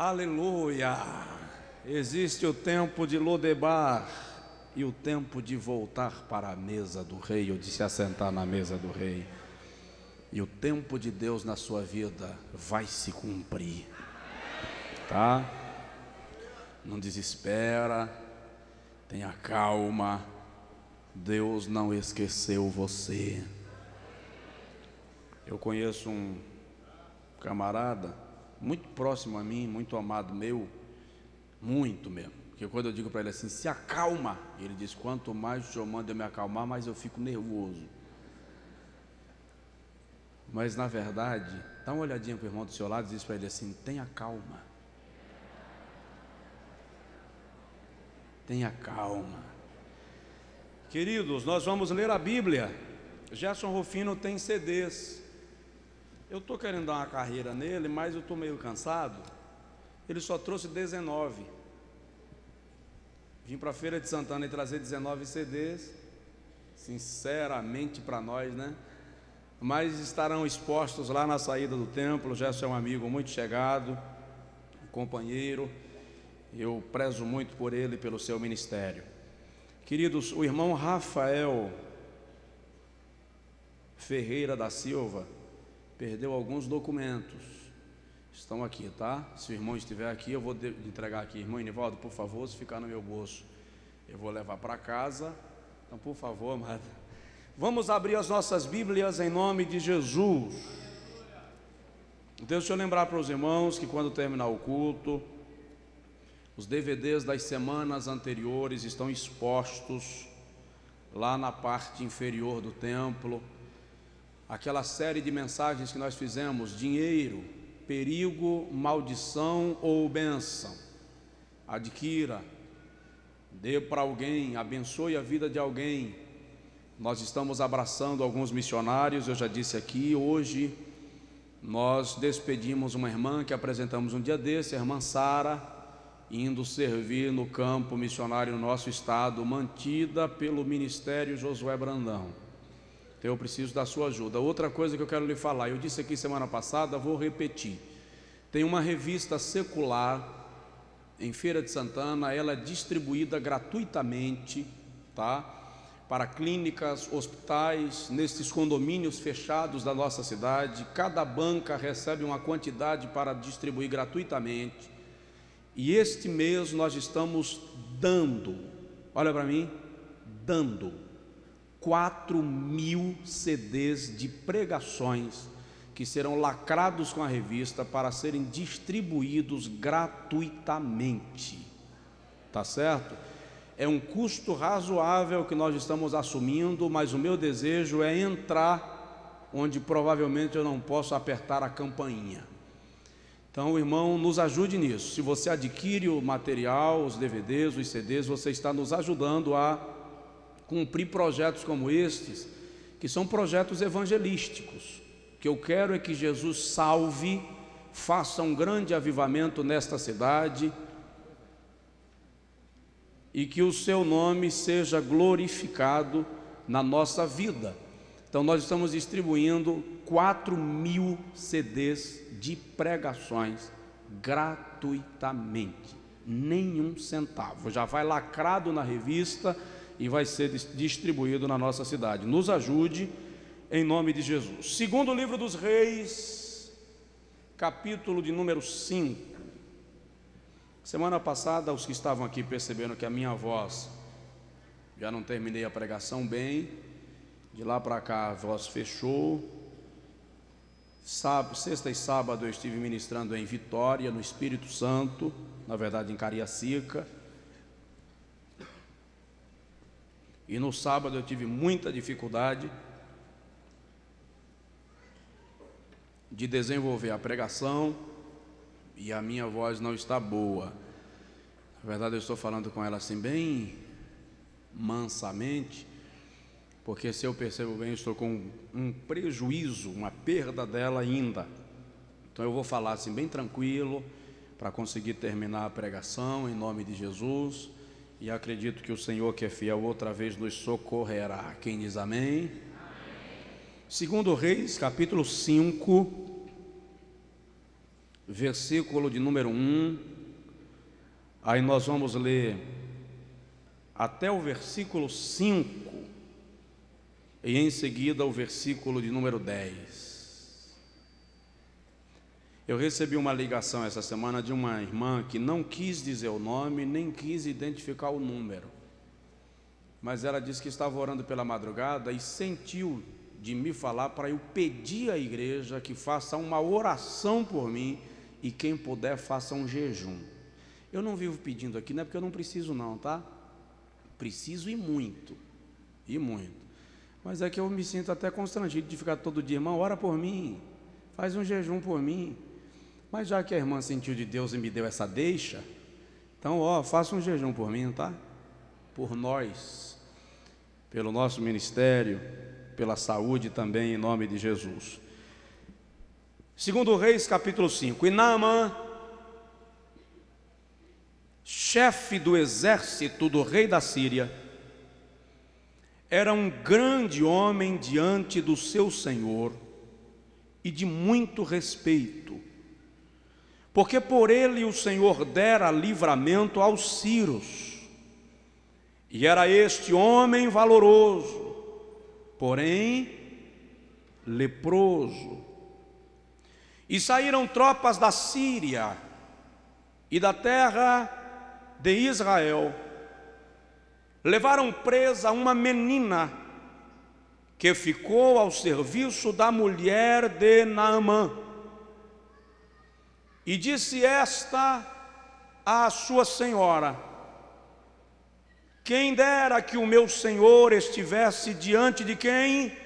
Aleluia! Existe o tempo de Lodebar e o tempo de voltar para a mesa do rei, ou de se assentar na mesa do rei. E o tempo de Deus na sua vida vai se cumprir, tá? Não desespera, tenha calma, Deus não esqueceu você. Eu conheço um camarada muito próximo a mim, muito amado meu, muito mesmo, porque quando eu digo para ele assim, se acalma, ele diz, quanto mais o Senhor manda eu me acalmar, mais eu fico nervoso. Mas na verdade, dá uma olhadinha para o irmão do seu lado e diz para ele assim, tenha calma, tenha calma. Queridos, nós vamos ler a Bíblia. Gerson Rufino tem CDs. Eu estou querendo dar uma carreira nele, mas eu estou meio cansado. Ele só trouxe 19. Vim para a Feira de Santana e trazer 19 CDs. Sinceramente para nós, né? Mas estarão expostos lá na saída do templo. Gerson é um amigo muito chegado, um companheiro. Eu prezo muito por ele e pelo seu ministério. Queridos, o irmão Rafael Ferreira da Silva perdeu alguns documentos, estão aqui, tá? Se o irmão estiver aqui, eu vou entregar aqui. Irmão Inivaldo, por favor, se ficar no meu bolso, eu vou levar para casa. Então, por favor, amado, vamos abrir as nossas Bíblias em nome de Jesus. Deixa eu lembrar para os irmãos que quando terminar o culto, os DVDs das semanas anteriores estão expostos lá na parte inferior do templo. Aquela série de mensagens que nós fizemos, dinheiro, perigo, maldição ou bênção. Adquira, dê para alguém, abençoe a vida de alguém. Nós estamos abraçando alguns missionários, eu já disse aqui, hoje nós despedimos uma irmã que apresentamos um dia desse, a irmã Sara, indo servir no campo missionário no nosso estado, mantida pelo Ministério Josué Brandão. Então eu preciso da sua ajuda. Outra coisa que eu quero lhe falar, eu disse aqui semana passada, vou repetir. Tem uma revista secular em Feira de Santana, ela é distribuída gratuitamente, tá? Para clínicas, hospitais, nesses condomínios fechados da nossa cidade. Cada banca recebe uma quantidade para distribuir gratuitamente. E este mês nós estamos dando, olha para mim, dando 4.000 CDs de pregações que serão lacrados com a revista para serem distribuídos gratuitamente, tá certo? É um custo razoável que nós estamos assumindo, mas o meu desejo é entrar onde provavelmente eu não posso apertar a campainha. Então, irmão, nos ajude nisso. Se você adquire o material, os DVDs, os CDs, você está nos ajudando a cumprir projetos como estes, que são projetos evangelísticos. O que eu quero é que Jesus salve, faça um grande avivamento nesta cidade e que o seu nome seja glorificado na nossa vida. Então nós estamos distribuindo 4.000 CDs de pregações gratuitamente, nenhum centavo, já vai lacrado na revista e vai ser distribuído na nossa cidade. Nos ajude em nome de Jesus. Segundo livro dos Reis, capítulo de número 5. Semana passada, os que estavam aqui perceberam que a minha voz, já não terminei a pregação bem, de lá para cá a voz fechou. Sexta e sábado eu estive ministrando em Vitória, no Espírito Santo, na verdade em Cariacica. E no sábado eu tive muita dificuldade de desenvolver a pregação e a minha voz não está boa. Na verdade eu estou falando com ela assim bem mansamente, porque se eu percebo bem, eu estou com um prejuízo, uma perda dela ainda. Então eu vou falar assim bem tranquilo, para conseguir terminar a pregação em nome de Jesus. E acredito que o Senhor, que é fiel, outra vez nos socorrerá. Quem diz amém? Segundo Reis, capítulo 5, versículo de número 1, aí nós vamos ler até o versículo 5, e em seguida o versículo de número 10. Eu recebi uma ligação essa semana de uma irmã que não quis dizer o nome, nem quis identificar o número, mas ela disse que estava orando pela madrugada e sentiu de me falar para eu pedir à igreja que faça uma oração por mim e quem puder faça um jejum. Eu não vivo pedindo aqui, não é porque eu não preciso não, tá? Preciso e muito, mas é que eu me sinto até constrangido de ficar todo dia, irmão, ora por mim, faz um jejum por mim. Mas já que a irmã sentiu de Deus e me deu essa deixa, então faça um jejum por mim, tá? Por nós, pelo nosso ministério, pela saúde também, em nome de Jesus. 2 Reis capítulo 5. E Naamã, chefe do exército do rei da Síria, era um grande homem diante do seu senhor e de muito respeito, porque por ele o Senhor dera livramento aos sírios, e era este homem valoroso, porém leproso. E saíram tropas da Síria e da terra de Israel, levaram presa uma menina que ficou ao serviço da mulher de Naamã. E disse esta à sua senhora: quem dera que o meu senhor estivesse diante de quem?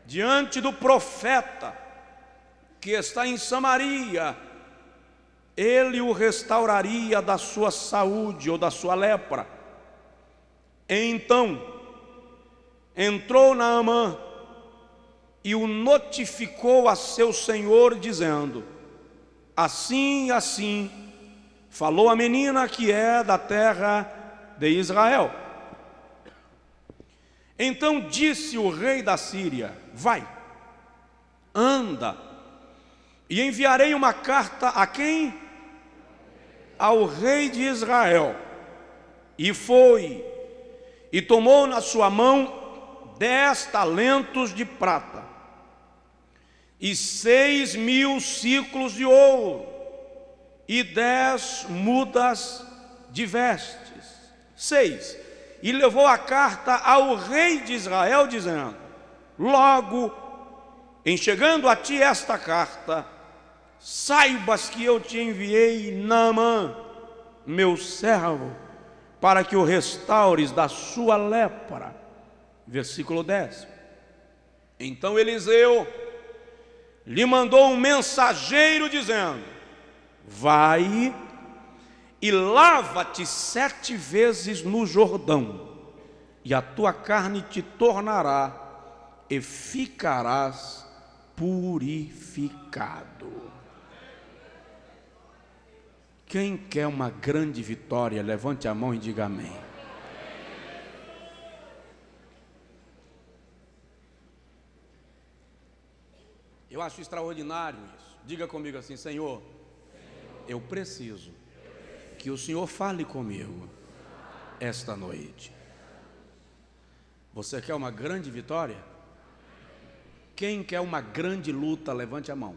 Diante do profeta que está em Samaria, ele o restauraria da sua saúde ou da sua lepra. Então entrou Naamã e o notificou a seu senhor, dizendo: assim e assim falou a menina que é da terra de Israel. Então disse o rei da Síria: vai, anda, e enviarei uma carta a quem? Ao rei de Israel. E foi, e tomou na sua mão 10 talentos de prata e 6.000 ciclos de ouro e 10 mudas de vestes. 6. E levou a carta ao rei de Israel, dizendo: logo, em chegando a ti esta carta, saibas que eu te enviei Naamã, meu servo, para que o restaures da sua lepra. Versículo 10. Então Eliseu lhe mandou um mensageiro, dizendo: vai e lava-te 7 vezes no Jordão, e a tua carne te tornará, e ficarás purificado. Quem quer uma grande vitória, levante a mão e diga amém. Eu acho extraordinário isso. Diga comigo assim: Senhor, eu preciso que o Senhor fale comigo esta noite. Você quer uma grande vitória? Quem quer uma grande luta, levante a mão.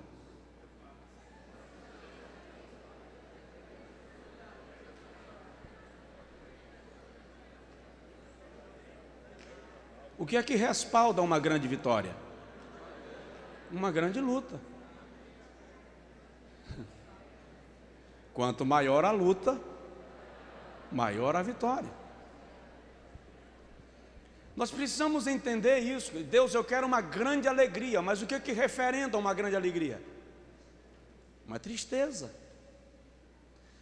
O que é que respalda uma grande vitória? Uma grande luta. Quanto maior a luta, maior a vitória. Nós precisamos entender isso. Deus, eu quero uma grande alegria, mas o que é que referenda uma grande alegria? Uma tristeza.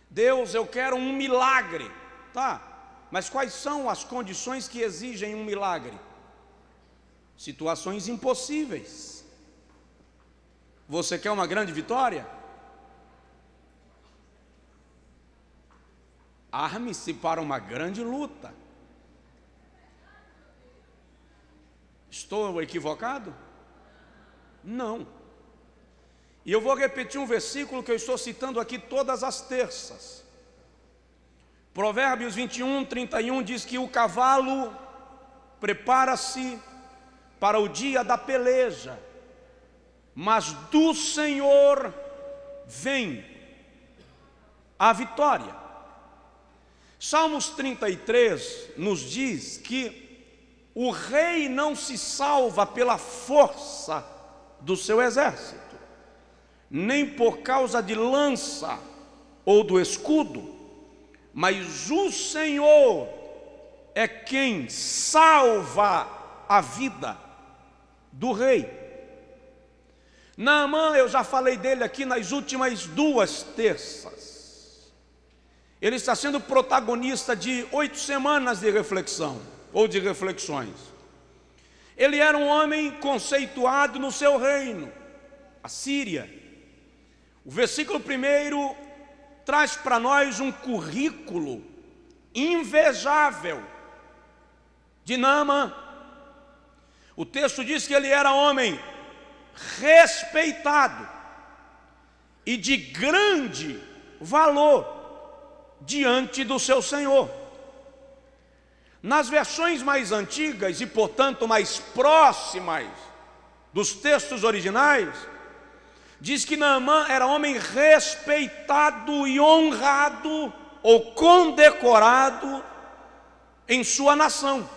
Deus, eu quero um milagre, tá? Mas quais são as condições que exigem um milagre? Situações impossíveis. Você quer uma grande vitória? Arme-se para uma grande luta. Estou equivocado? Não. E eu vou repetir um versículo que eu estou citando aqui todas as terças. Provérbios 21, 31 diz que o cavalo prepara-se para o dia da peleja, mas do Senhor vem a vitória. Salmos 33 nos diz que o rei não se salva pela força do seu exército, nem por causa de lança ou do escudo, mas o Senhor é quem salva a vida do rei. Naamã, eu já falei dele aqui nas últimas 2 terças. Ele está sendo protagonista de 8 semanas de reflexão, ou de reflexões. Ele era um homem conceituado no seu reino, a Síria. O versículo 1 traz para nós um currículo invejável de Naamã. O texto diz que ele era homem respeitado e de grande valor diante do seu Senhor. Nas versões mais antigas e, portanto, mais próximas dos textos originais, diz que Naamã era homem respeitado e honrado ou condecorado em sua nação.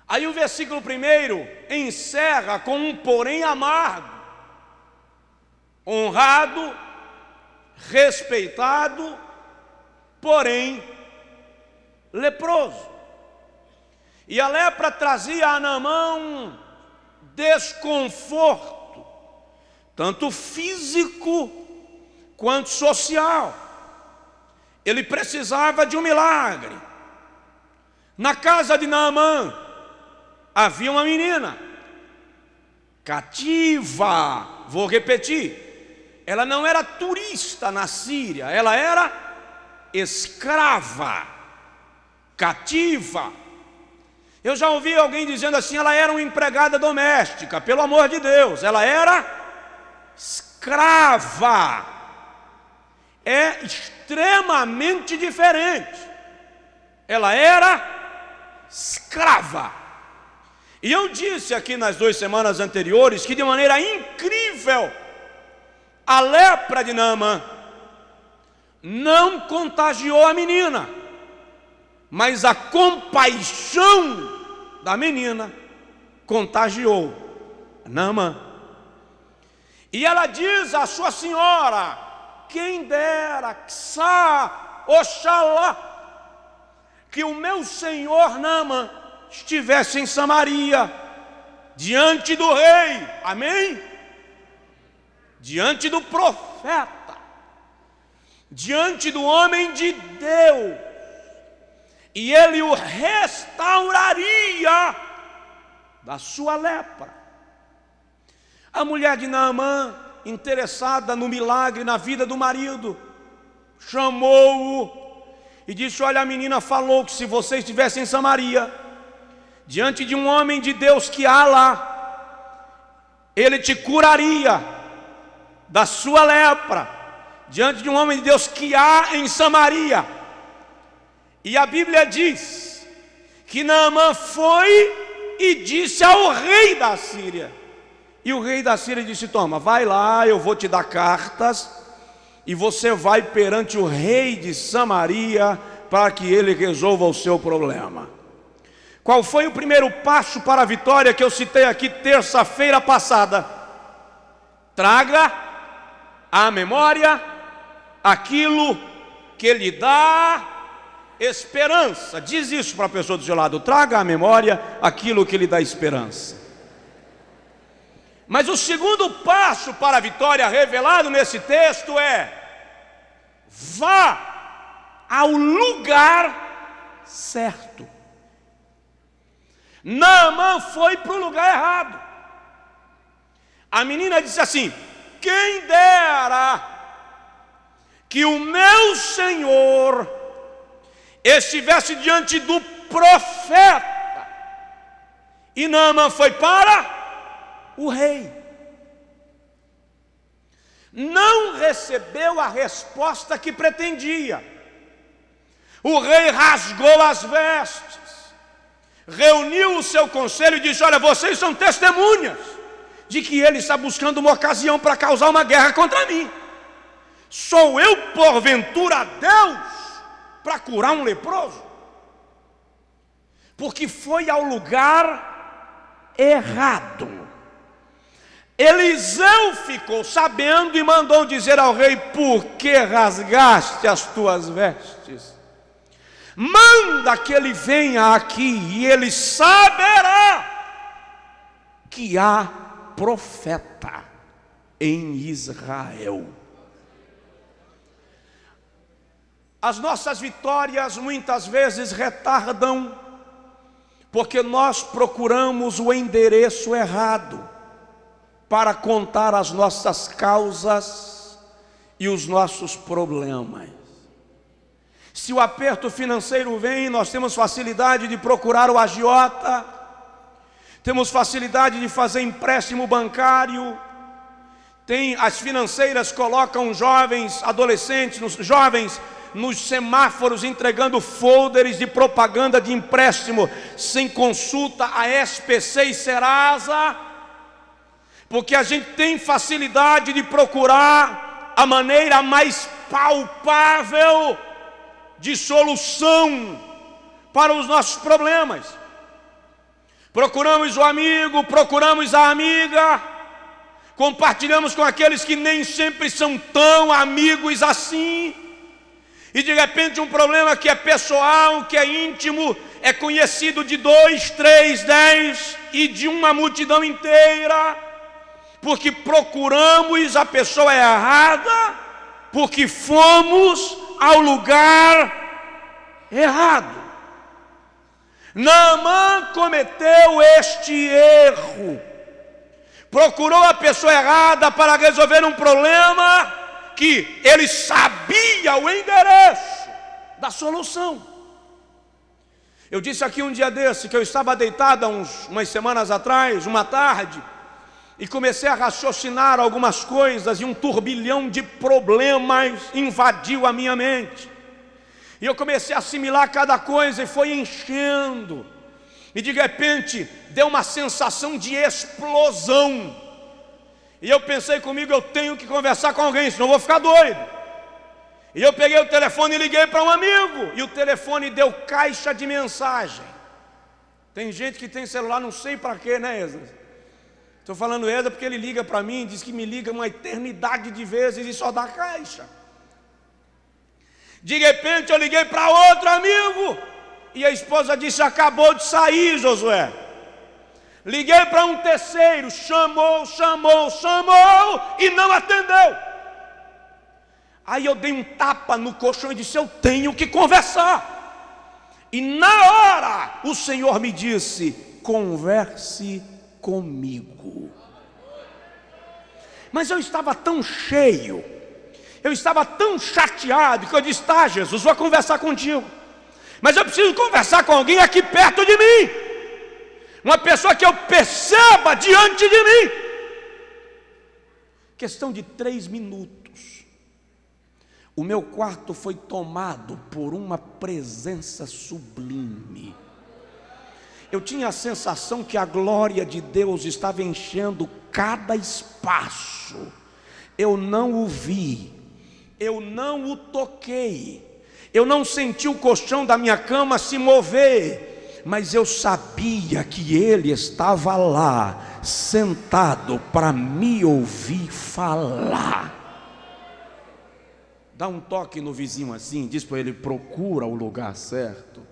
Aí o versículo 1 encerra com um porém amargo: honrado, respeitado, porém leproso. E a lepra trazia a Naamã um desconforto, tanto físico quanto social. Ele precisava de um milagre. Na casa de Naamã havia uma menina cativa, vou repetir, ela não era turista na Síria, ela era escrava, cativa. Eu já ouvi alguém dizendo assim: ela era uma empregada doméstica. Pelo amor de Deus, ela era escrava. É extremamente diferente. Ela era escrava. E eu disse aqui nas 2 semanas anteriores que, de maneira incrível, a lepra de Naamã não contagiou a menina, mas a compaixão da menina contagiou Naamã. E ela diz à sua senhora: quem dera, oxalá, que o meu senhor Naamã estivesse em Samaria, diante do rei, amém? Diante do profeta, diante do homem de Deus, e ele o restauraria da sua lepra. A mulher de Naamã, interessada no milagre na vida do marido, chamou-o e disse: olha, a menina falou que se você estivesse em Samaria, diante de um homem de Deus que há lá, ele te curaria da sua lepra, diante de um homem de Deus que há em Samaria. E a Bíblia diz que Naamã foi e disse ao rei da Síria. E o rei da Síria disse: toma, vai lá, eu vou te dar cartas, e você vai perante o rei de Samaria para que ele resolva o seu problema. Qual foi o primeiro passo para a vitória que eu citei aqui terça-feira passada? Traga à memória aquilo que lhe dá esperança. Diz isso para a pessoa do seu lado: traga à memória aquilo que lhe dá esperança. Mas o segundo passo para a vitória revelado nesse texto é: vá ao lugar certo. Naamã foi para o lugar errado. A menina disse assim: quem dera que o meu senhor estivesse diante do profeta. E Naamã foi para o rei. não recebeu a resposta que pretendia. O rei rasgou as vestes, reuniu o seu conselho e disse: olha, vocês são testemunhas de que ele está buscando uma ocasião para causar uma guerra contra mim. Sou eu, porventura, Deus, para curar um leproso? Porque foi ao lugar errado. Eliseu ficou sabendo e mandou dizer ao rei: por que rasgaste as tuas vestes? Manda que ele venha aqui e ele saberá que há profeta em Israel. As nossas vitórias muitas vezes retardam, porque nós procuramos o endereço errado para contar as nossas causas e os nossos problemas. Se o aperto financeiro vem, nós temos facilidade de procurar o agiota, temos facilidade de fazer empréstimo bancário. As financeiras colocam jovens, adolescentes, jovens nos semáforos entregando folders de propaganda de empréstimo sem consulta a SPC e Serasa, porque a gente tem facilidade de procurar a maneira mais palpável de solução para os nossos problemas. Procuramos o amigo, procuramos a amiga, compartilhamos com aqueles que nem sempre são tão amigos assim, e de repente um problema que é pessoal, que é íntimo, é conhecido de 2, 3, 10 e de uma multidão inteira, porque procuramos a pessoa errada, porque fomos ao lugar errado. Naamã cometeu este erro, procurou a pessoa errada para resolver um problema que ele sabia o endereço da solução. Eu disse aqui um dia desse que eu estava deitado há umas semanas atrás, uma tarde, e comecei a raciocinar algumas coisas, e um turbilhão de problemas invadiu a minha mente. E eu comecei a assimilar cada coisa e foi enchendo. E de repente deu uma sensação de explosão. E eu pensei comigo: eu tenho que conversar com alguém, senão eu vou ficar doido. E eu peguei o telefone e liguei para um amigo. E o telefone deu caixa de mensagem. Tem gente que tem celular, não sei para quê, né, Esdras? Estou falando Esdras porque ele liga para mim, diz que me liga uma eternidade de vezes e só dá caixa. De repente eu liguei para outro amigo e a esposa disse: acabou de sair, Josué. Liguei para um terceiro, chamou e não atendeu. Aí eu dei um tapa no colchão e disse: eu tenho que conversar. E na hora o Senhor me disse: converse comigo. Mas eu estava tão cheio, eu estava tão chateado, que eu disse: tá, Jesus, vou conversar contigo, mas eu preciso conversar com alguém aqui perto de mim, uma pessoa que eu perceba diante de mim. Questão de 3 minutos, o meu quarto foi tomado por uma presença sublime. Eu tinha a sensação que a glória de Deus estava enchendo cada espaço. Eu não o vi, eu não o toquei, eu não senti o colchão da minha cama se mover, mas eu sabia que Ele estava lá, sentado para me ouvir falar. Dá um toque no vizinho assim, diz para ele: procura o lugar certo.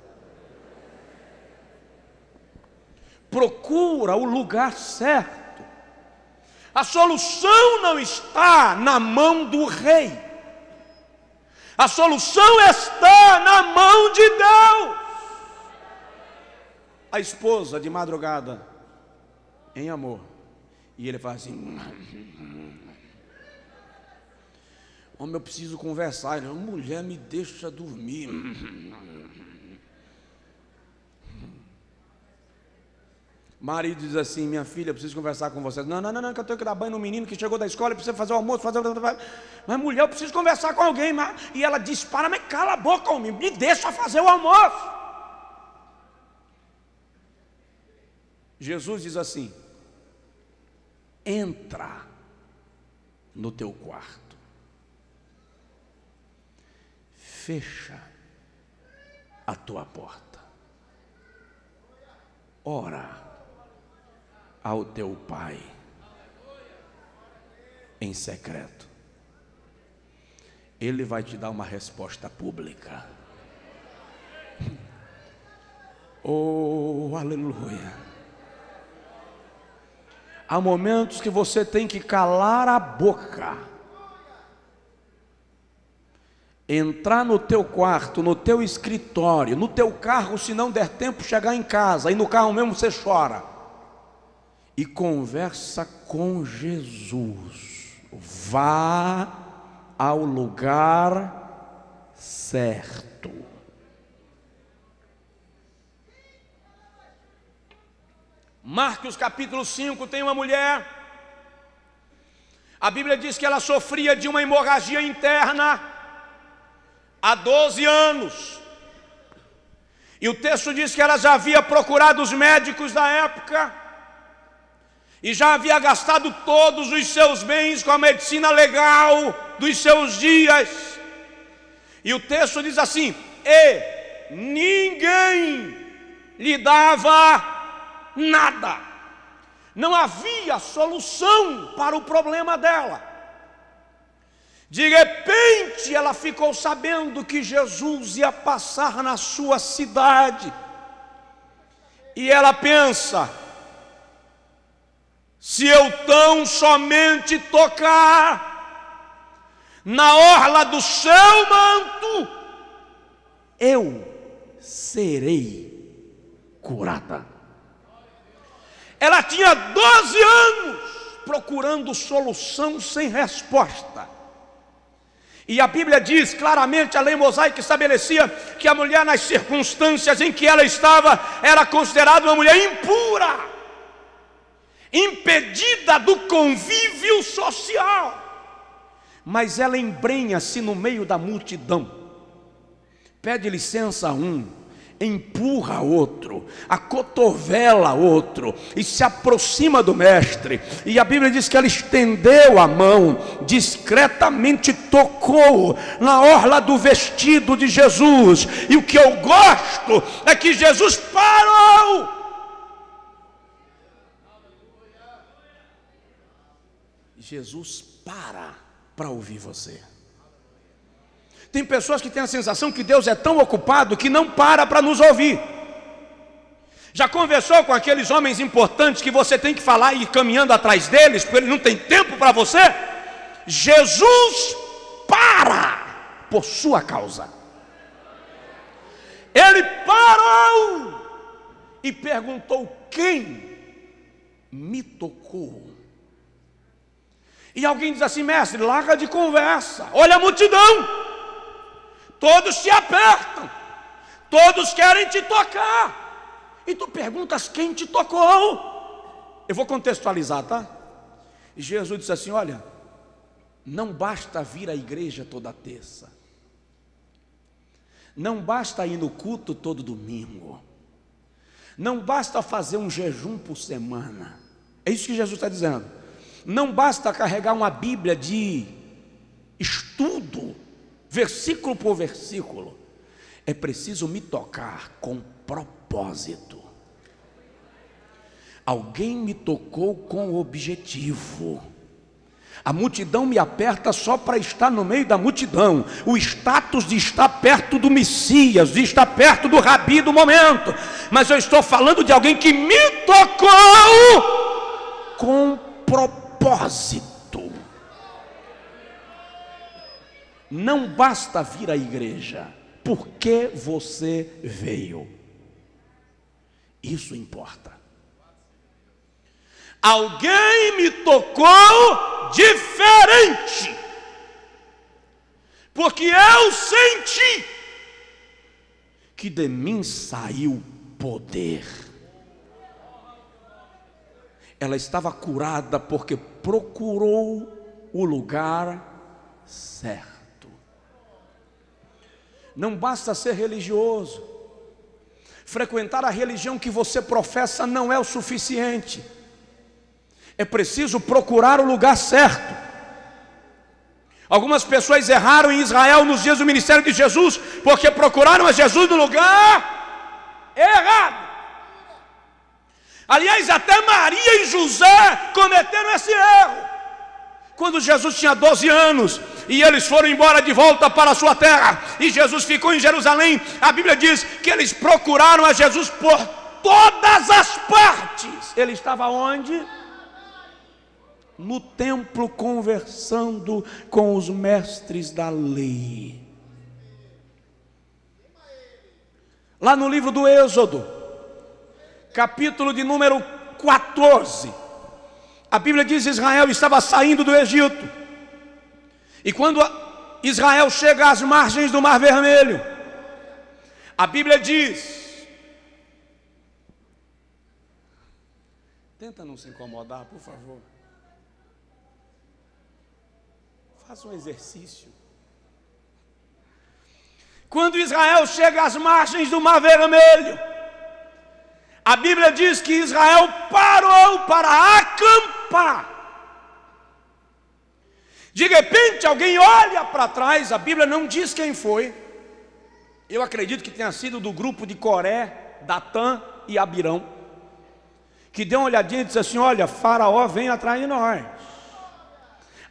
Procura o lugar certo. A solução não está na mão do rei, a solução está na mão de Deus. A esposa de madrugada, em amor, e ele faz assim: homem, eu preciso conversar. Ele: mulher, me deixa dormir. Marido diz assim: minha filha, eu preciso conversar com você. Não, que eu tenho que dar banho no menino que chegou da escola, precisa fazer o almoço, Mas mulher, eu preciso conversar com alguém. E ela dispara: mas cala a boca, homem, me deixa fazer o almoço. Jesus diz assim: entra no teu quarto, fecha a tua porta, ora ao teu pai em secreto. Ele vai te dar uma resposta pública. Oh, aleluia. Há momentos que você tem que calar a boca, entrar no teu quarto, no teu escritório, no teu carro, se não der tempo, chegar em casa, e no carro mesmo você chora, e conversa com Jesus. Vá ao lugar certo. Marcos capítulo 5 tem uma mulher, a Bíblia diz que ela sofria de uma hemorragia interna há 12 anos, e o texto diz que ela já havia procurado os médicos da época, e já havia gastado todos os seus bens com a medicina legal dos seus dias, e o texto diz assim: e ninguém lhe dava nada, não havia solução para o problema dela. De repente ela ficou sabendo que Jesus ia passar na sua cidade, e ela pensa: se eu tão somente tocar na orla do seu manto, eu serei curada. Ela tinha 12 anos procurando solução sem resposta. E a Bíblia diz claramente, a lei mosaica estabelecia que a mulher, nas circunstâncias em que ela estava, era considerada uma mulher impura, impedida do convívio social. Mas ela embrenha-se no meio da multidão, pede licença a um, empurra outro, acotovela outro, e se aproxima do mestre. E a Bíblia diz que ela estendeu a mão, discretamente tocou na orla do vestido de Jesus. E o que eu gosto é que Jesus parou. Jesus para ouvir você. Tem pessoas que têm a sensação que Deus é tão ocupado que não para nos ouvir. Já conversou com aqueles homens importantes que você tem que falar e ir caminhando atrás deles, porque ele não tem tempo para você? Jesus para por sua causa. Ele parou e perguntou: quem me tocou? E alguém diz assim: mestre, larga de conversa, olha a multidão, todos te apertam, todos querem te tocar, e tu perguntas quem te tocou. Eu vou contextualizar, tá? E Jesus disse assim: olha, não basta vir à igreja toda terça, não basta ir no culto todo domingo, não basta fazer um jejum por semana. É isso que Jesus está dizendo. Não basta carregar uma Bíblia de estudo, versículo por versículo. É preciso me tocar com propósito. Alguém me tocou com objetivo. A multidão me aperta só para estar no meio da multidão. O status de estar perto do Messias, de estar perto do Rabi do momento. Mas eu estou falando de alguém que me tocou com propósito. Não basta vir à igreja. Por que você veio? Isso importa. Alguém me tocou diferente, porque eu senti que de mim saiu poder. Ela estava curada porque procurou o lugar certo. Não basta ser religioso. Frequentar a religião que você professa não é o suficiente. É preciso procurar o lugar certo. Algumas pessoas erraram em Israel nos dias do ministério de Jesus, porque procuraram a Jesus no lugar errado. Aliás, até Maria e José cometeram esse erro. Quando Jesus tinha 12 anos e eles foram embora de volta para a sua terra, e Jesus ficou em Jerusalém, a Bíblia diz que eles procuraram a Jesus por todas as partes. Ele estava onde? No templo, conversando com os mestres da lei. Lá no livro do Êxodo, capítulo de número 14, a Bíblia diz que Israel estava saindo do Egito. E quando Israel chega às margens do Mar Vermelho, a Bíblia diz... Tenta não se incomodar, por favor. Faça um exercício. Quando Israel chega às margens do Mar Vermelho, a Bíblia diz que Israel parou para acampar. De repente alguém olha para trás, a Bíblia não diz quem foi. Eu acredito que tenha sido do grupo de Coré, Datã e Abirão, que deu uma olhadinha e disse assim: olha, Faraó vem atrás de nós.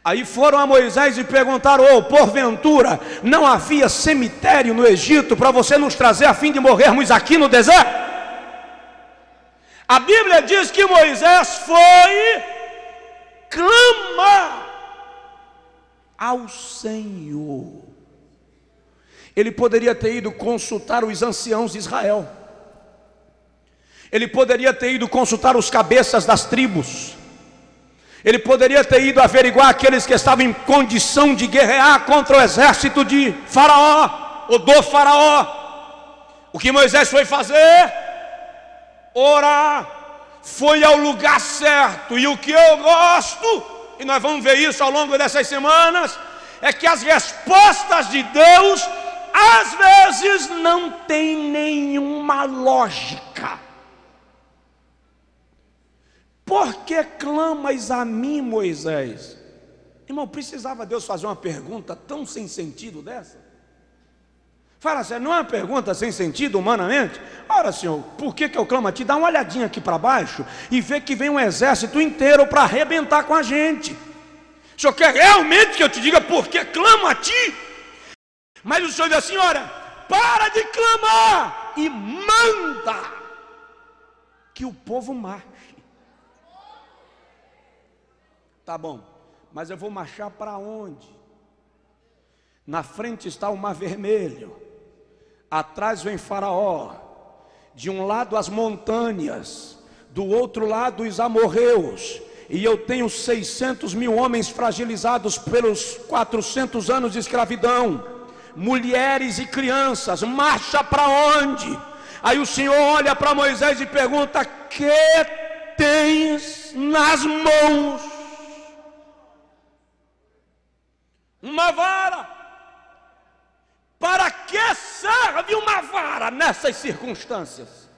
Aí foram a Moisés e perguntaram: porventura não havia cemitério no Egito para você nos trazer a fim de morrermos aqui no deserto? A Bíblia diz que Moisés foi clamar ao Senhor. Ele poderia ter ido consultar os anciãos de Israel. Ele poderia ter ido consultar os cabeças das tribos. Ele poderia ter ido averiguar aqueles que estavam em condição de guerrear contra o exército de Faraó, ou do Faraó. O que Moisés foi fazer? Orar. Foi ao lugar certo. E o que eu gosto, e nós vamos ver isso ao longo dessas semanas, é que as respostas de Deus às vezes não tem nenhuma lógica. Por que clamas a mim, Moisés? Irmão, precisava Deus fazer uma pergunta tão sem sentido dessa? Fala sério, não é uma pergunta sem sentido humanamente? Ora, Senhor, por que eu clamo a ti? Dá uma olhadinha aqui para baixo e vê que vem um exército inteiro para arrebentar com a gente. O Senhor quer realmente que eu te diga por que clamo a ti? Mas o Senhor diz assim: olha, para de clamar e manda que o povo marche. Tá bom, mas eu vou marchar para onde? Na frente está o Mar Vermelho, atrás vem Faraó, de um lado as montanhas, do outro lado os amorreus, e eu tenho 600 mil homens fragilizados pelos 400 anos de escravidão, mulheres e crianças. Marcha para onde? Aí o Senhor olha para Moisés e pergunta: que tens nas mãos? Uma vara. Para que serve uma vara nessas circunstâncias?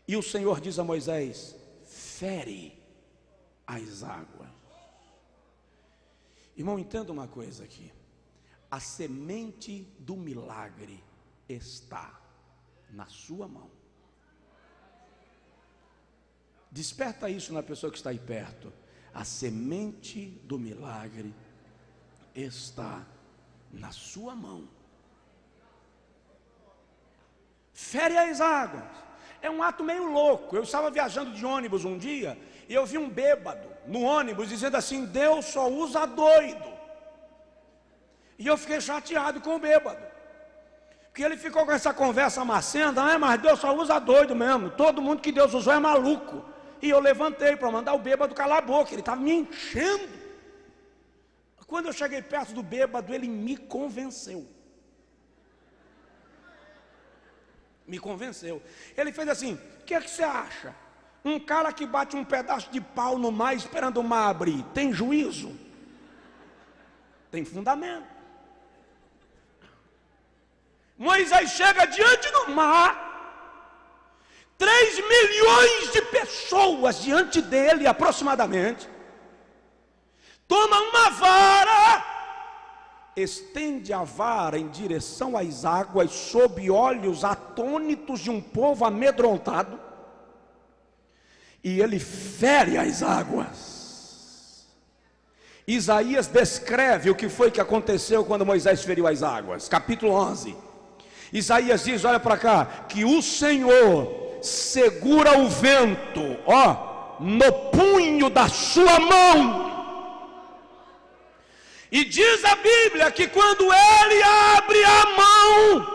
E o Senhor diz a Moisés: fere as águas. Irmão, entenda uma coisa aqui: a semente do milagre está na sua mão. Desperta isso na pessoa que está aí perto. A semente do milagre está na sua mão. Fere as águas. É um ato meio louco. Eu estava viajando de ônibus um dia e eu vi um bêbado no ônibus dizendo assim: Deus só usa doido. E eu fiquei chateado com o bêbado, porque ele ficou com essa conversa macenta, né? Mas Deus só usa doido mesmo. Todo mundo que Deus usou é maluco. E eu levantei para mandar o bêbado calar a boca. Ele estava me enchendo. Quando eu cheguei perto do bêbado, ele me convenceu. Me convenceu. Ele fez assim: o que é que você acha? Um cara que bate um pedaço de pau no mar esperando o mar abrir, tem juízo? Tem fundamento. Moisés chega diante do mar, 3 milhões de pessoas diante dele aproximadamente, toma uma vara, estende a vara em direção às águas, sob olhos atônitos de um povo amedrontado, e ele fere as águas. Isaías descreve o que foi que aconteceu quando Moisés feriu as águas, capítulo 11. Isaías diz, olha para cá, que o Senhor segura o vento, no punho da sua mão. E diz a Bíblia que quando ele abre a mão,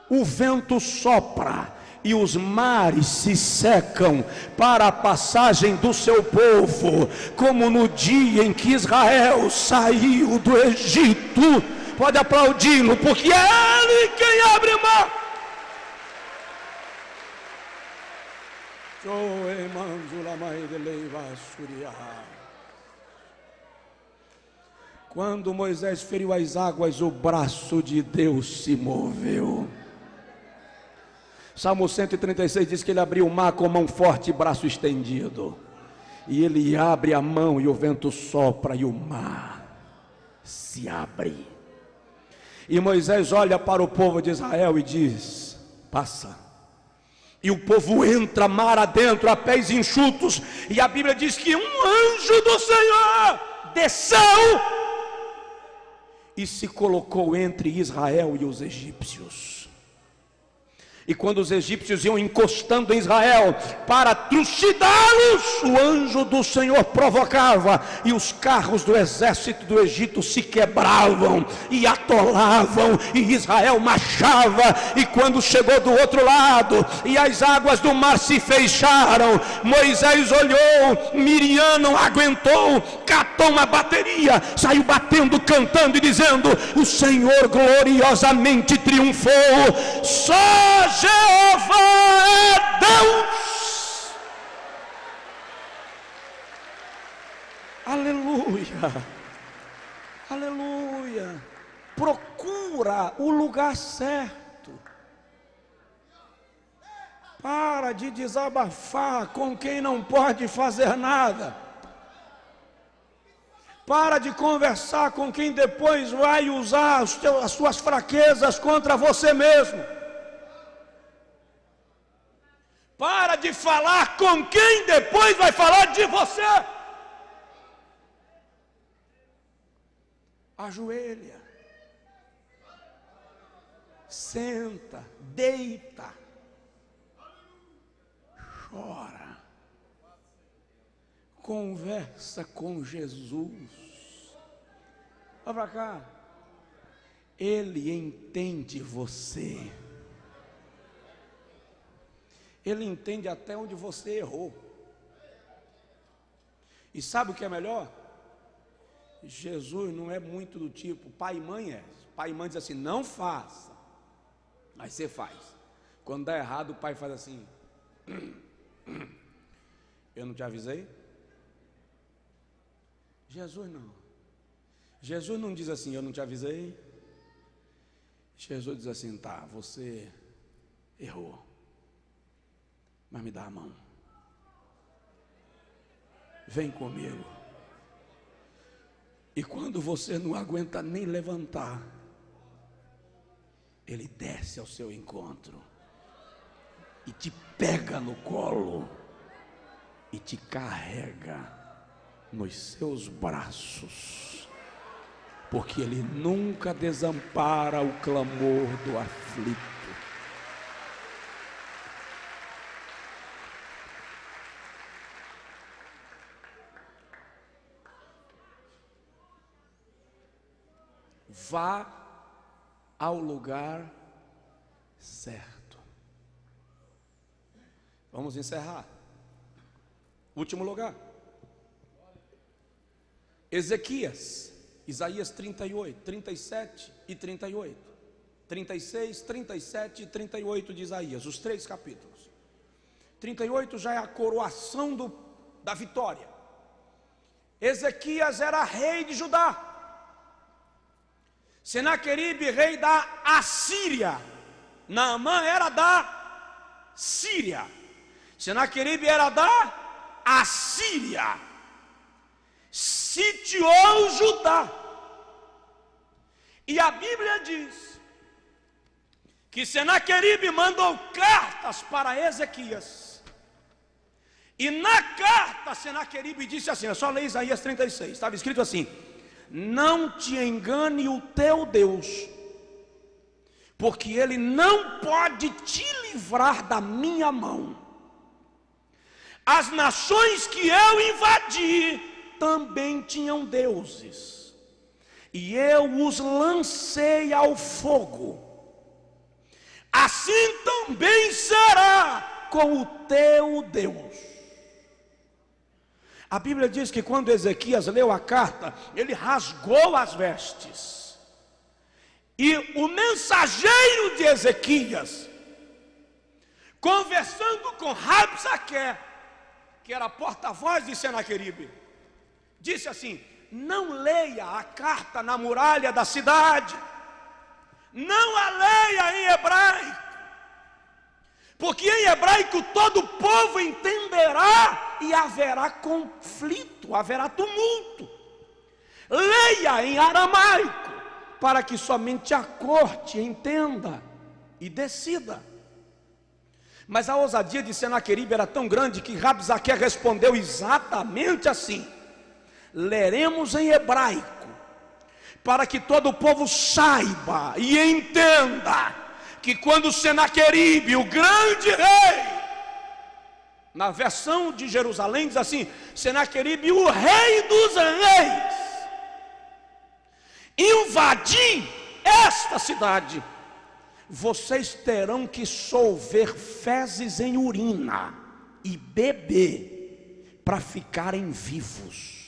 o vento sopra e os mares se secam para a passagem do seu povo, como no dia em que Israel saiu do Egito. Pode aplaudi-lo, porque é ele quem abre a mão. Quando Moisés feriu as águas, o braço de Deus se moveu. Salmo 136 diz que ele abriu o mar com mão forte e braço estendido. E ele abre a mão e o vento sopra e o mar se abre. E Moisés olha para o povo de Israel e diz: passa. E o povo entra mar adentro a pés enxutos. E a Bíblia diz que um anjo do Senhor desceu e se colocou entre Israel e os egípcios. E quando os egípcios iam encostando em Israel para trucidá-los, o anjo do Senhor provocava, e os carros do exército do Egito se quebravam e atolavam, e Israel marchava. E quando chegou do outro lado e as águas do mar se fecharam, Moisés olhou, Miriam não aguentou, catou uma bateria, saiu batendo, cantando e dizendo: o Senhor gloriosamente triunfou, só Jeová é Deus. Aleluia, aleluia. Procura o lugar certo. Para de desabafar com quem não pode fazer nada. Para de conversar com quem depois vai usar as suas fraquezas contra você mesmo. Para de falar com quem depois vai falar de você. Ajoelha, senta, deita, chora, conversa com Jesus. Olha para cá, Ele entende você. Ele entende até onde você errou. E sabe o que é melhor? Jesus não é muito do tipo, pai e mãe é. Pai e mãe diz assim, não faça. Mas você faz. Quando dá errado, o pai faz assim. Eu não te avisei? Jesus não. Jesus não diz assim, eu não te avisei. Jesus diz assim, tá, você errou. Mas me dá a mão. Vem comigo. E quando você não aguenta nem levantar, Ele desce ao seu encontro e te pega no colo e te carrega nos seus braços, porque Ele nunca desampara o clamor do aflito. Vá ao lugar certo. Vamos encerrar. Último lugar. Ezequias, Isaías 38, 37 e 38. 36, 37 e 38 de Isaías, os 3 capítulos. 38 já é a coroação da vitória. Ezequias era rei de Judá. Senaqueribe, rei da Assíria. Naamã era da Síria. Senaqueribe era da Assíria. Sitiou Judá. E a Bíblia diz que Senaqueribe mandou cartas para Ezequias. E na carta Senaqueribe disse assim, é só ler Isaías 36, estava escrito assim: não te engane o teu Deus, porque ele não pode te livrar da minha mão. As nações que eu invadi também tinham deuses, e eu os lancei ao fogo. Assim também será com o teu Deus. A Bíblia diz que quando Ezequias leu a carta, ele rasgou as vestes. E o mensageiro de Ezequias, conversando com Rabsaque, que era porta-voz de Senaqueribe, disse assim: não leia a carta na muralha da cidade, não a leia em hebraico, porque em hebraico todo o povo entenderá e haverá conflito, haverá tumulto. Leia em aramaico, para que somente a corte entenda e decida. Mas a ousadia de Senaqueribe era tão grande que Rabsaque respondeu exatamente assim: leremos em hebraico, para que todo o povo saiba e entenda que quando Senaqueribe, o grande rei, na versão de Jerusalém diz assim: Senaqueribe, o rei dos reis, invadir esta cidade, vocês terão que solver fezes em urina e beber para ficarem vivos.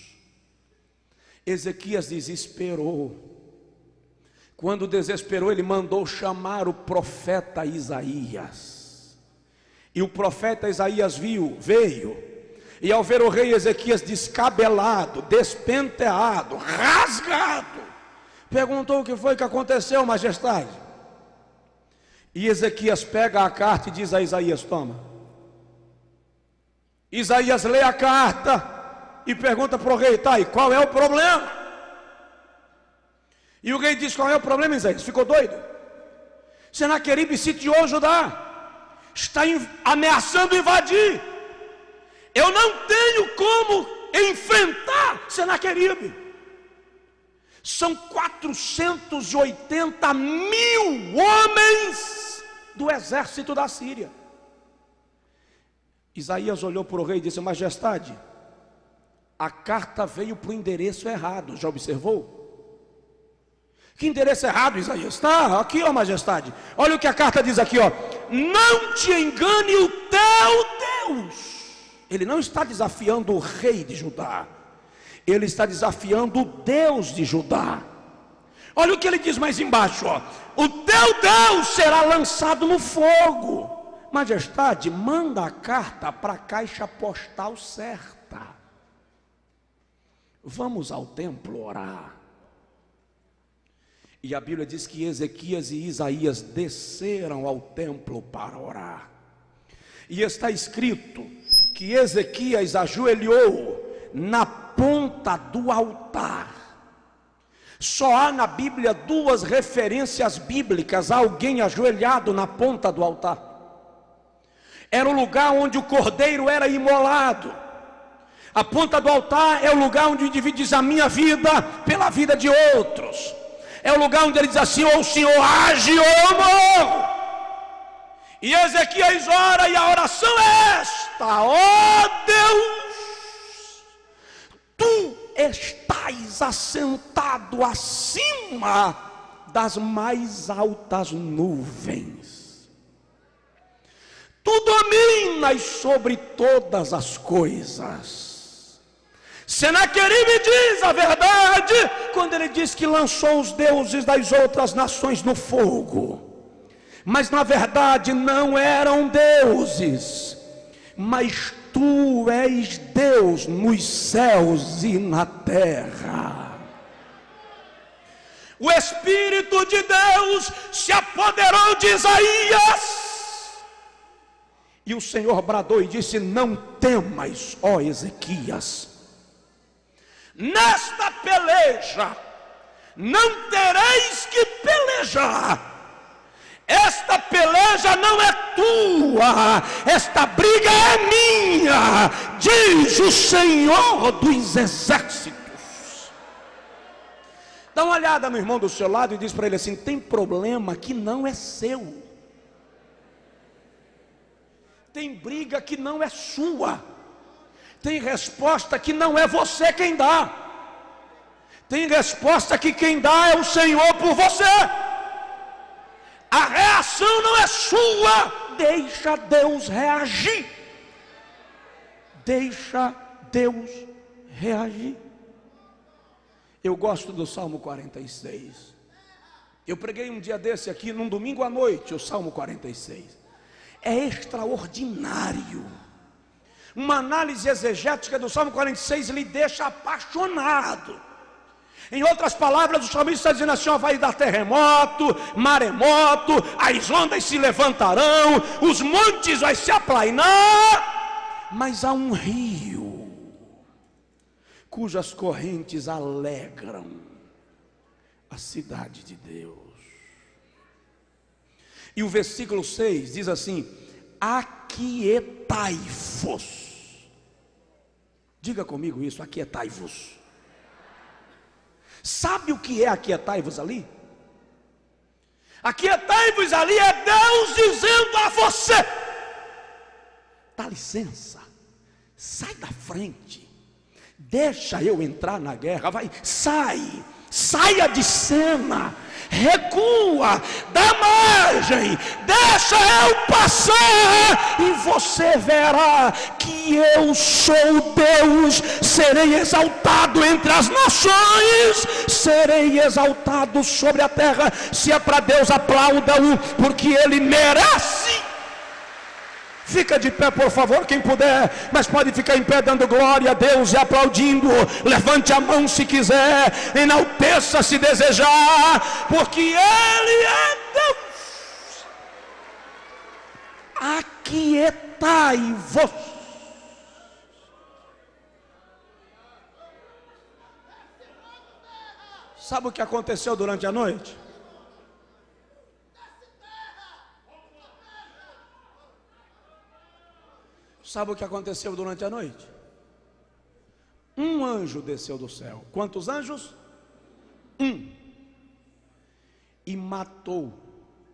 Ezequias desesperou. Quando desesperou, ele mandou chamar o profeta Isaías. E o profeta Isaías veio, e ao ver o rei Ezequias descabelado, despenteado, rasgado, perguntou: o que foi que aconteceu, majestade? E Ezequias pega a carta e diz a Isaías: toma. Isaías lê a carta e pergunta para o rei: tá, e qual é o problema? E o rei diz: qual é o problema, Isaías? Ficou doido? Senaqueribe sitiou Judá, está ameaçando invadir. Eu não tenho como enfrentar Senaqueribe. São 480 mil homens do exército da Síria. Isaías olhou para o rei e disse: majestade, a carta veio para o endereço errado. Já observou? Que endereço errado, Isaías? Está aqui, ó majestade. Olha o que a carta diz aqui, ó: não te engane o teu Deus. Ele não está desafiando o rei de Judá, ele está desafiando o Deus de Judá. Olha o que ele diz mais embaixo, ó: o teu Deus será lançado no fogo. Majestade, manda a carta para a caixa postal certa. Vamos ao templo orar. E a Bíblia diz que Ezequias e Isaías desceram ao templo para orar. E está escrito que Ezequias ajoelhou na ponta do altar. Só há na Bíblia duas referências bíblicas a alguém ajoelhado na ponta do altar. Era o lugar onde o cordeiro era imolado. A ponta do altar é o lugar onde o indivíduo diz: a minha vida pela vida de outros. É o lugar onde ele diz assim: ou o Senhor age ou eu morro. E Ezequias ora, e a oração é esta: ó Deus, tu estás assentado acima das mais altas nuvens, tu dominas sobre todas as coisas. Senaqueribe diz a verdade quando ele diz que lançou os deuses das outras nações no fogo, mas na verdade não eram deuses. mas tu és Deus nos céus e na terra. O Espírito de Deus se apoderou de Isaías, e o Senhor bradou e disse: não temas, ó Ezequias, nesta peleja não tereis que pelejar. Esta peleja não é tua, esta briga é minha, diz o Senhor dos exércitos. Dá uma olhada no irmão do seu lado e diz para ele assim: tem problema que não é seu, tem briga que não é sua, tem resposta que não é você quem dá, tem resposta que quem dá é o Senhor por você. A reação não é sua, deixa Deus reagir. Deixa Deus reagir. Eu gosto do Salmo 46. Eu preguei um dia desse aqui, num domingo à noite, o Salmo 46. É extraordinário. Uma análise exegética do Salmo 46 lhe deixa apaixonado. Em outras palavras, o salmista está dizendo assim: ó, vai dar terremoto, maremoto, as ondas se levantarão, os montes vai se aplainar, mas há um rio cujas correntes alegram a cidade de Deus. E o versículo 6 diz assim: aquietai-vos. Diga comigo isso: aquietai-vos. Sabe o que é aquietai-vos ali? Aquietai-vos ali é Deus dizendo a você: dá licença, sai da frente, deixa eu entrar na guerra, vai, saia de cena, recua, dá margem, deixa eu passar, e você verá que eu sou Deus, serei exaltado entre as nações, serei exaltado sobre a terra. Se é para Deus, aplauda-o, porque Ele merece. Fica de pé, por favor, quem puder, mas pode ficar em pé dando glória a Deus e aplaudindo. Levante a mão se quiser, enalteça se desejar, porque Ele é Deus. Aquietai-vos. Sabe o que aconteceu durante a noite? Sabe o que aconteceu durante a noite? Um anjo desceu do céu. Quantos anjos? Um. E matou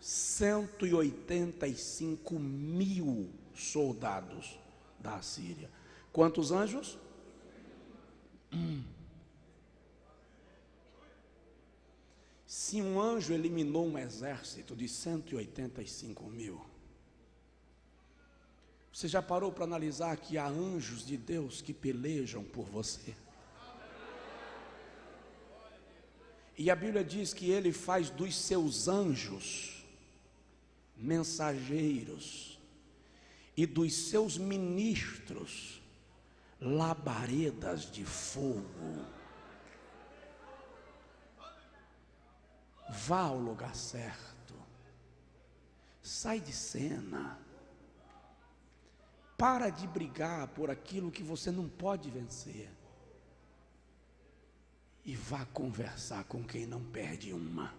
185.000 soldados da Assíria. Quantos anjos? Um. Se um anjo eliminou um exército de 185.000, você já parou para analisar que há anjos de Deus que pelejam por você? E a Bíblia diz que Ele faz dos seus anjos mensageiros e dos seus ministros labaredas de fogo. Vá ao lugar certo, sai de cena. Para de brigar por aquilo que você não pode vencer. E vá conversar com quem não perde uma.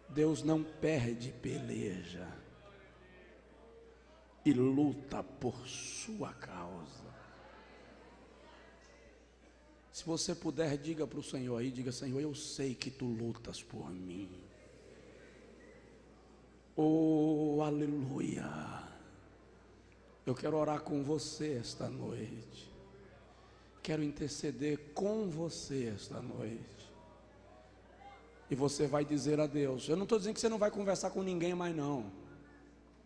Deus não perde peleja. E luta por sua causa. Se você puder, diga para o Senhor aí, diga: Senhor, eu sei que tu lutas por mim. Oh, aleluia. Eu quero orar com você esta noite. Quero interceder com você esta noite. E você vai dizer a Deus. Eu não estou dizendo que você não vai conversar com ninguém mais não.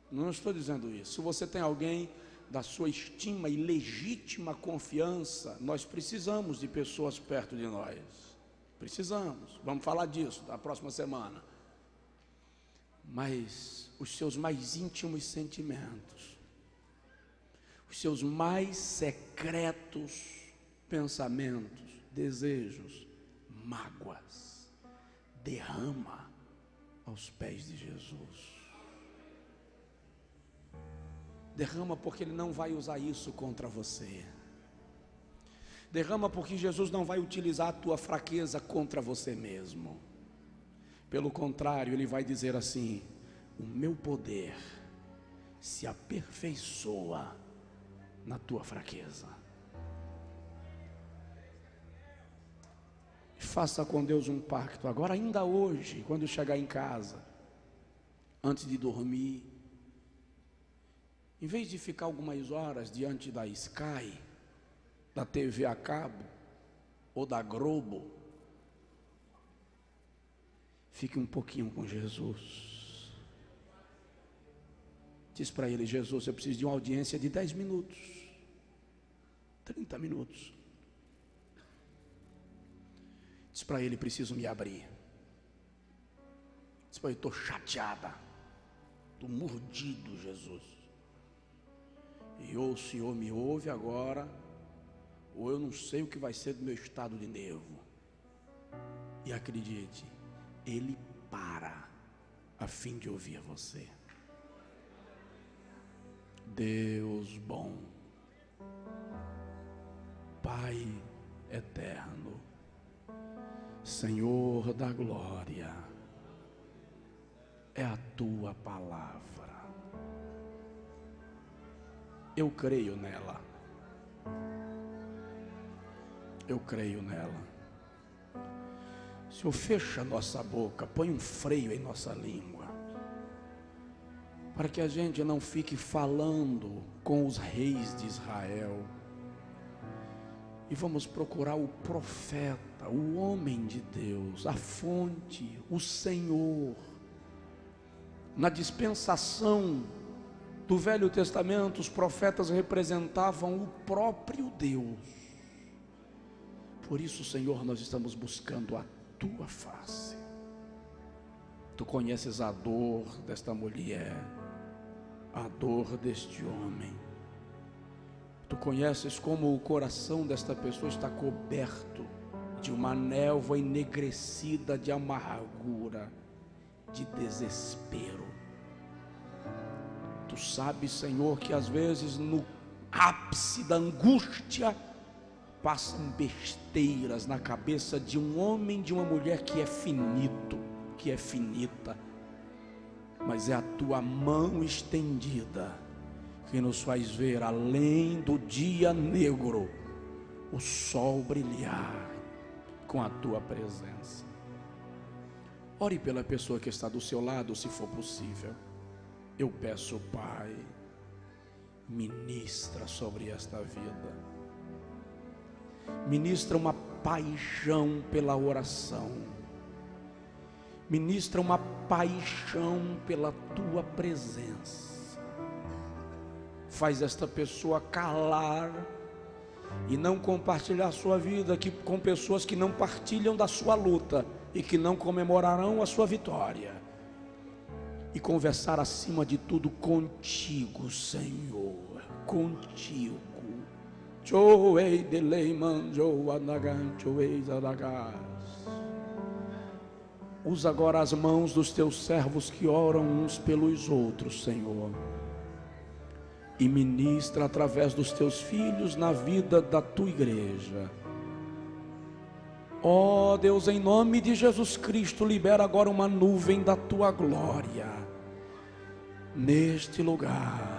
Não estou dizendo isso. Se você tem alguém da sua estima e legítima confiança, nós precisamos de pessoas perto de nós. Precisamos. Vamos falar disso na próxima semana. mas os seus mais íntimos sentimentos, os seus mais secretos pensamentos, desejos, mágoas, derrama aos pés de Jesus. Derrama porque Ele não vai usar isso contra você. Derrama porque Jesus não vai utilizar a tua fraqueza contra você mesmo. Pelo contrário, Ele vai dizer assim: o meu poder se aperfeiçoa na tua fraqueza. Faça com Deus um pacto agora, ainda hoje, quando chegar em casa, antes de dormir, em vez de ficar algumas horas diante da Sky, da TV a cabo ou da Globo, fique um pouquinho com Jesus. Diz para Ele: Jesus, eu preciso de uma audiência de 10 minutos, 30 minutos. Diz para Ele: preciso me abrir. Diz para Ele: estou chateada, estou mordido, Jesus. E ou o Senhor me ouve agora, ou eu não sei o que vai ser do meu estado de nervo. E acredite, Ele para a fim de ouvir você. Deus bom, Pai eterno, Senhor da glória, é a tua palavra. Eu creio nela. Eu creio nela. Senhor, fecha a nossa boca, põe um freio em nossa língua, para que a gente não fique falando com os reis de Israel. E vamos procurar o profeta, o homem de Deus, a fonte, o Senhor. Na dispensação do Velho Testamento, os profetas representavam o próprio Deus. Por isso, Senhor, nós estamos buscando a tua face. Tu conheces a dor desta mulher, a dor deste homem. Tu conheces como o coração desta pessoa está coberto de uma névoa enegrecida de amargura, de desespero. Tu sabes, Senhor, que às vezes no ápice da angústia passam besteiras na cabeça de um homem, de uma mulher que é finito, que é finita, mas é a tua mão estendida que nos faz ver além do dia negro o sol brilhar com a tua presença. Ore pela pessoa que está do seu lado, se for possível. Eu peço, Pai, ministra sobre esta vida, ministra uma paixão pela oração, ministra uma paixão pela tua presença. Faz esta pessoa calar e não compartilhar sua vida com pessoas que não partilham da sua luta e que não comemorarão a sua vitória, e conversar acima de tudo contigo, Senhor, contigo. Usa agora as mãos dos teus servos que oram uns pelos outros, Senhor, e ministra através dos teus filhos na vida da tua igreja. Ó Deus, em nome de Jesus Cristo, libera agora uma nuvem da tua glória neste lugar.